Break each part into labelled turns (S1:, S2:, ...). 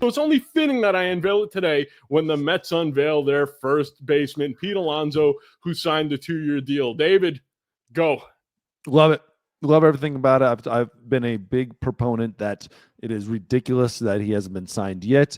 S1: So it's only fitting that I unveil it today when the Mets unveil their first baseman, Pete Alonso, who signed a 2-year deal. David, go.
S2: Love it. Love everything about it. I've been a big proponent that it is ridiculous that he hasn't been signed yet.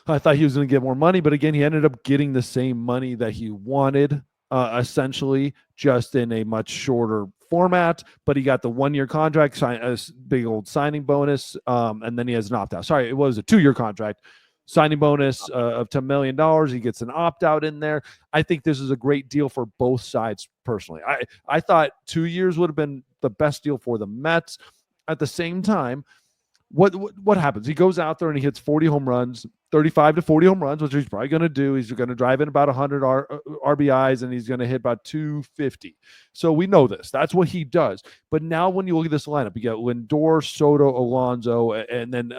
S2: I thought he was going to get more money, but again, he ended up getting the same money that he wanted, essentially, just in a much shorter format. But he got the 1-year contract, a big old signing bonus, and then he has an opt-out. Sorry, it was a 2-year contract. Signing bonus of $10 million. He gets an opt-out in there. I think this is a great deal for both sides, personally. I thought 2 years would have been the best deal for the Mets. At the same time, what happens? He goes out there and he hits 40 home runs, 35 to 40 home runs, which he's probably going to do. He's going to drive in about 100 RBIs, and he's going to hit about 250. So we know this. That's what he does. But now when you look at this lineup, you get Lindor, Soto, Alonso, and then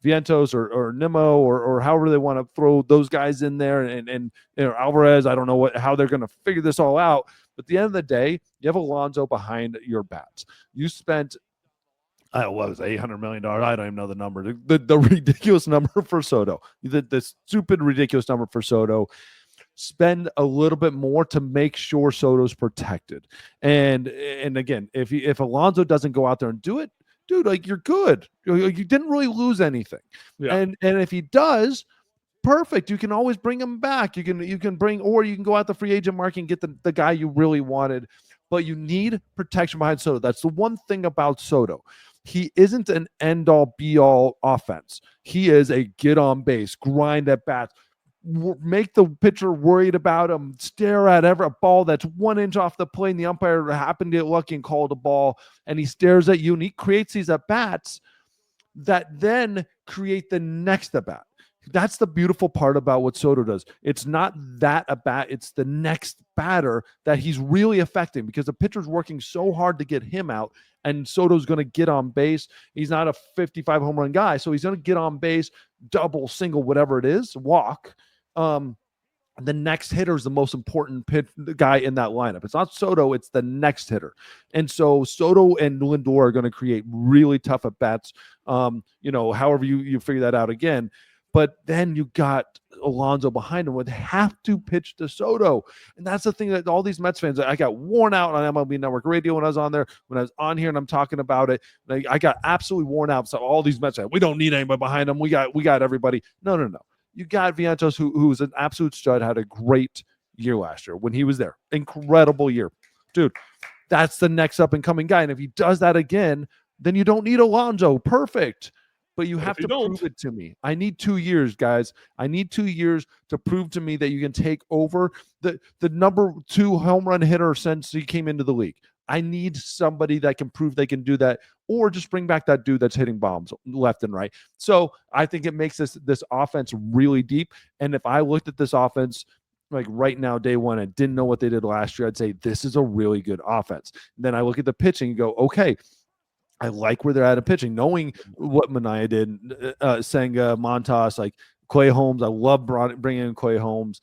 S2: Vientos or Nimmo or however they want to throw those guys in there, and Alvarez. I don't know how they're going to figure this all out. But at the end of the day, you have Alonso behind your bats. You spent what was $800 million? I don't even know the number. The ridiculous number for Soto. The stupid, ridiculous number for Soto. Spend a little bit more to make sure Soto's protected. And again, if Alonso doesn't go out there and do it, dude, like, you're good. You didn't really lose anything. Yeah. And if he does, perfect. You can always bring him back. You can bring, or you can go out the free agent market and get the guy you really wanted. But you need protection behind Soto. That's the one thing about Soto. He isn't an end-all, be-all offense. He is a get-on-base, grind at bats, make the pitcher worried about him, stare at a ball that's 1 inch off the plate, and the umpire happened to get lucky and called a ball, and he stares at you, and he creates these at-bats that then create the next at-bat. That's the beautiful part about what Soto does. It's not that a bat, it's the next batter that he's really affecting, because the pitcher's working so hard to get him out, and Soto's going to get on base. He's not a 55 home run guy, so he's going to get on base, double, single, whatever it is, walk. The next hitter is the most important guy in that lineup. It's not Soto, it's the next hitter. And so Soto and Lindor are going to create really tough at-bats, however you figure that out again. But then you got Alonso behind him, would have to pitch to Soto. And that's the thing that all these Mets fans, I got worn out on MLB Network Radio when I was on there, when I was on here and I'm talking about it. I got absolutely worn out. So all these Mets fans, we don't need anybody behind them. We got everybody. No. You got Vientos, who's an absolute stud, had a great year last year when he was there. Incredible year. Dude, that's the next up-and-coming guy. And if he does that again, then you don't need Alonso. Perfect. But you have to prove it to me. I need 2 years, guys. I need 2 years to prove to me that you can take over the number 2 home run hitter since he came into the league. I need somebody that can prove they can do that, or just bring back that dude that's hitting bombs left and right. So I think it makes this offense really deep. And if I looked at this offense like right now, day one, and didn't know what they did last year, I'd say this is a really good offense. And then I look at the pitching and go, okay, I like where they're at in pitching, knowing what Manaea did, Senga, Montas, like Clay Holmes. I love bringing in Clay Holmes.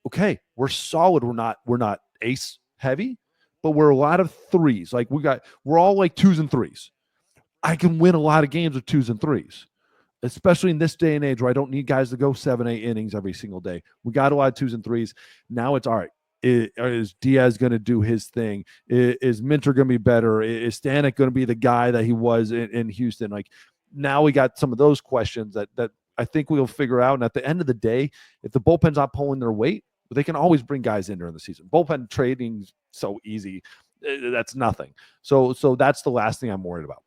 S2: Okay, we're solid. We're not ace heavy, but we're a lot of threes. Like we're all like 2s and 3s. I can win a lot of games with 2s and 3s, especially in this day and age where I don't need guys to go 7-8 innings every single day. We got a lot of 2s and 3s. Now it's all right. Is Diaz going to do his thing? Is Minter going to be better? Is Stanek going to be the guy that he was in Houston? Like, now we got some of those questions that I think we'll figure out. And at the end of the day, if the bullpen's not pulling their weight, they can always bring guys in during the season. Bullpen trading's so easy. That's nothing. So that's the last thing I'm worried about.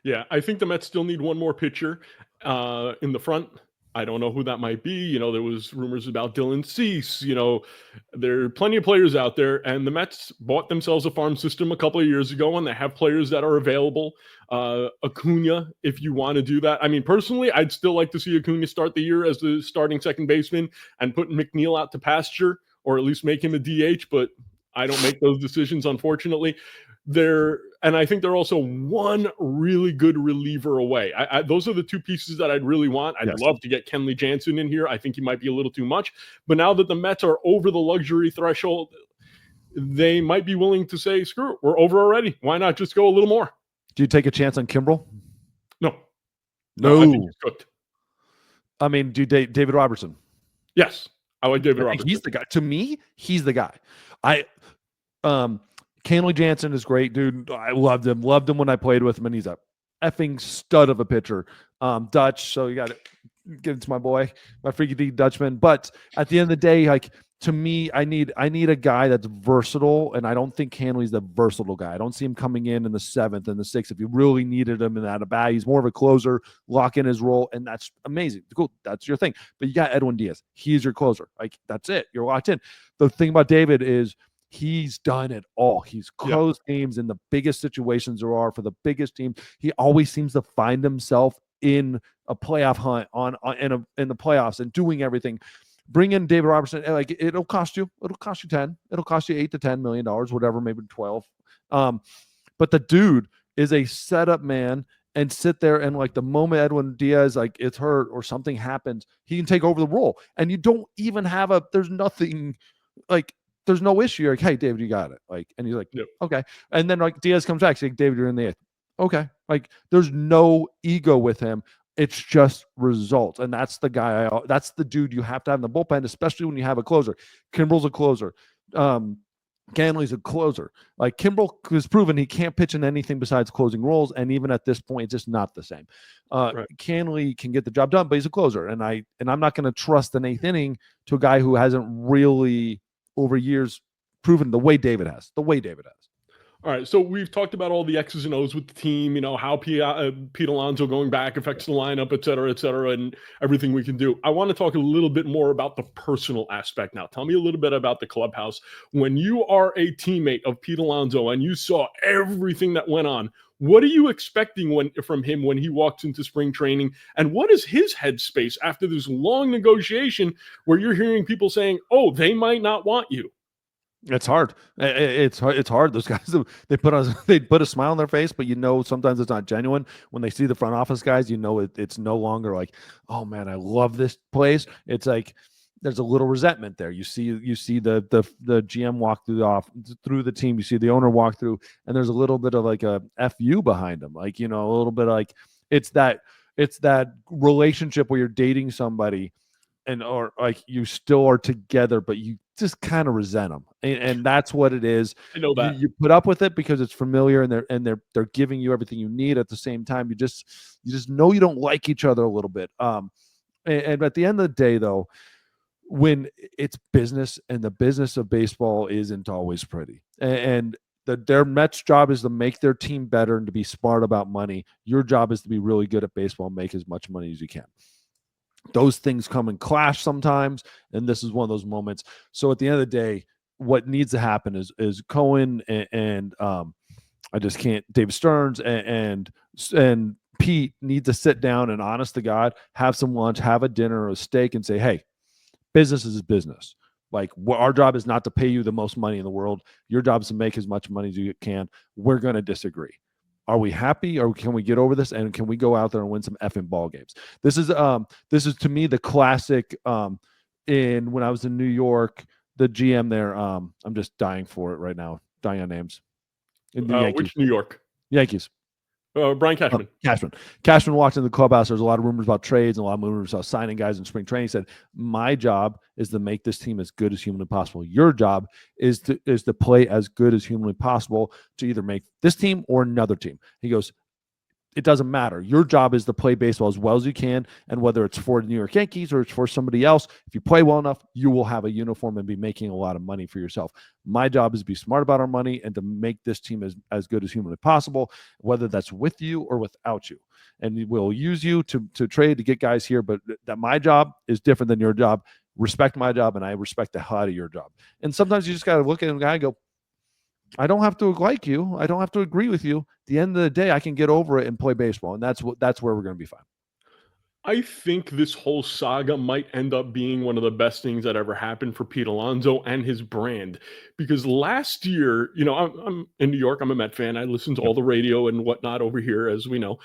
S1: Yeah, I think the Mets still need one more pitcher in the front. I don't know who that might be. There was rumors about Dylan Cease. There are plenty of players out there, and the Mets bought themselves a farm system a couple of years ago, and they have players that are available. Acuna, if you want to do that. I mean, personally, I'd still like to see Acuna start the year as the starting second baseman and put McNeil out to pasture, or at least make him a DH, but I don't make those decisions, unfortunately. And I think they're also one really good reliever away. Those are the two pieces that I'd really want. I'd love to get Kenley Jansen in here. I think he might be a little too much. But now that the Mets are over the luxury threshold, they might be willing to say, screw it, we're over already. Why not just go a little more?
S2: Do you take a chance on Kimbrel?
S1: No.
S2: I
S1: think he's cooked.
S2: I mean, David Robertson.
S1: Yes, I like David
S2: I think
S1: Robertson.
S2: he's the guy. To me, he's the guy. Kenley Jansen is great, dude. I loved him. Loved him when I played with him, and he's a effing stud of a pitcher. Dutch, so you got to give it to my boy, my freaky D Dutchman. But at the end of the day, like to me, I need a guy that's versatile, and I don't think Kenley's the versatile guy. I don't see him coming in the 7th and the 6th if you really needed him in that at bat. He's more of a closer, lock in his role, and that's amazing. Cool, that's your thing. But you got Edwin Diaz. He's your closer. Like that's it. You're locked in. The thing about David is he's done it all. He's closed games in the biggest situations there are for the biggest team. He always seems to find himself in a playoff hunt in the playoffs and doing everything. Bring in David Robertson. Like it'll cost you 10. It'll cost you $8 to $10 million, whatever, maybe 12. But the dude is a setup man and sit there and like the moment Edwin Diaz like it's hurt or something happens, he can take over the role. And you don't even have there's nothing like there's no issue. You're like, hey, David, you got it. Like, and he's like, okay. And then like Diaz comes back, saying, David, you're in the 8th. Okay. Like, there's no ego with him. It's just results. And that's the guy. That's the dude you have to have in the bullpen, especially when you have a closer. Kimbrel's a closer. Ganley's a closer. Like Kimbrel has proven he can't pitch in anything besides closing roles, and even at this point, it's just not the same. Ganley can get the job done, but he's a closer, and I'm not going to trust the 8th inning to a guy who hasn't really over years proven the way David has.
S1: All right, so we've talked about all the X's and O's with the team, you know, how Pete Alonso going back affects the lineup, et cetera, and everything we can do. I want to talk a little bit more about the personal aspect now. Tell me a little bit about the clubhouse. When you are a teammate of Pete Alonso and you saw everything that went on, what are you expecting from him when he walks into spring training? And what is his headspace after this long negotiation where you're hearing people saying, oh, they might not want you?
S2: It's hard. It's hard. Those guys, they put a smile on their face, but you know sometimes it's not genuine. When they see the front office guys, you know it's no longer like, oh man, I love this place. It's like there's a little resentment there. You see the GM walk through the team. You see the owner walk through, and there's a little bit of like a FU behind them. Like, you know, a little bit like it's that relationship where you're dating somebody or like you still are together, but you just kind of resent them, and that's what it is.
S1: I know that
S2: you put up with it because it's familiar, and they're giving you everything you need. At the same time, you just know you don't like each other a little bit. And at the end of the day, though, when it's business, and the business of baseball isn't always pretty, and their Mets' job is to make their team better and to be smart about money. Your job is to be really good at baseball and make as much money as you can. Those things come and clash sometimes, and this is one of those moments. So at the end of the day, what needs to happen is Cohen and I just can't. David Stearns and Pete need to sit down and, honest to God, have some lunch, have a dinner or a steak, and say, hey, business is business. Like, our job is not to pay you the most money in the world. Your job is to make as much money as you can. We're going to disagree. Are we happy, or can we get over this, and can we go out there and win some effing ball games? This is to me the classic. In when I was in New York, the GM there. I'm just dying for it right now. Dying on names. In the Yankees.
S1: Which New York?
S2: Yankees.
S1: Brian Cashman.
S2: Cashman walked into the clubhouse. There's a lot of rumors about trades and a lot of rumors about signing guys in spring training. He said, my job is to make this team as good as humanly possible. Your job is to play as good as humanly possible to either make this team or another team. He goes, it doesn't matter. Your job is to play baseball as well as you can, and whether it's for the New York Yankees or it's for somebody else, if you play well enough, you will have a uniform and be making a lot of money for yourself. My job is to be smart about our money and to make this team as good as humanly possible, whether that's with you or without you. And we'll use you to trade to get guys here, but that my job is different than your job. Respect my job, and I respect the hell out of your job. And sometimes you just got to look at a guy and go, I don't have to like you. I don't have to agree with you. At the end of the day, I can get over it and play baseball. And that's where we're going to be fine.
S1: I think this whole saga might end up being one of the best things that ever happened for Pete Alonso and his brand. Because last year, you know, I'm in New York. I'm a Met fan. I listen to all the radio and whatnot over here, as we know.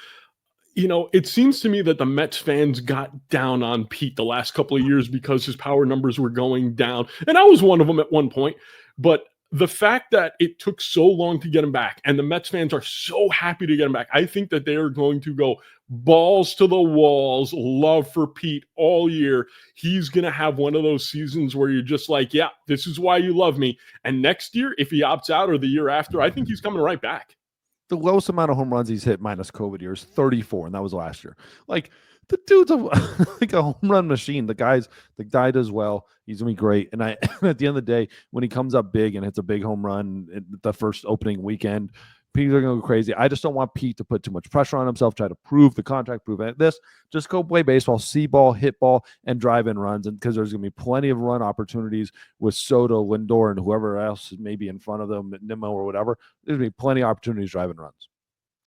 S1: You know, it seems to me that the Mets fans got down on Pete the last couple of years because his power numbers were going down. And I was one of them at one point. But the fact that it took so long to get him back, and the Mets fans are so happy to get him back, I think that they are going to go balls to the walls, love for Pete all year. He's going to have one of those seasons where you're just like, yeah, this is why you love me. And next year, if he opts out, or the year after, I think he's coming right back.
S2: The lowest amount of home runs he's hit minus COVID years, 34, and that was last year. Like, the dude's like a home run machine. The guy does well. He's gonna be great. And at the end of the day, when he comes up big and hits a big home run at the first opening weekend, people are gonna go crazy. I just don't want Pete to put too much pressure on himself, try to prove the contract, prove this. Just go play baseball, see ball, hit ball, and drive in runs. And because there's gonna be plenty of run opportunities with Soto, Lindor, and whoever else may be in front of them, Nimmo or whatever. There's gonna be plenty of opportunities driving runs.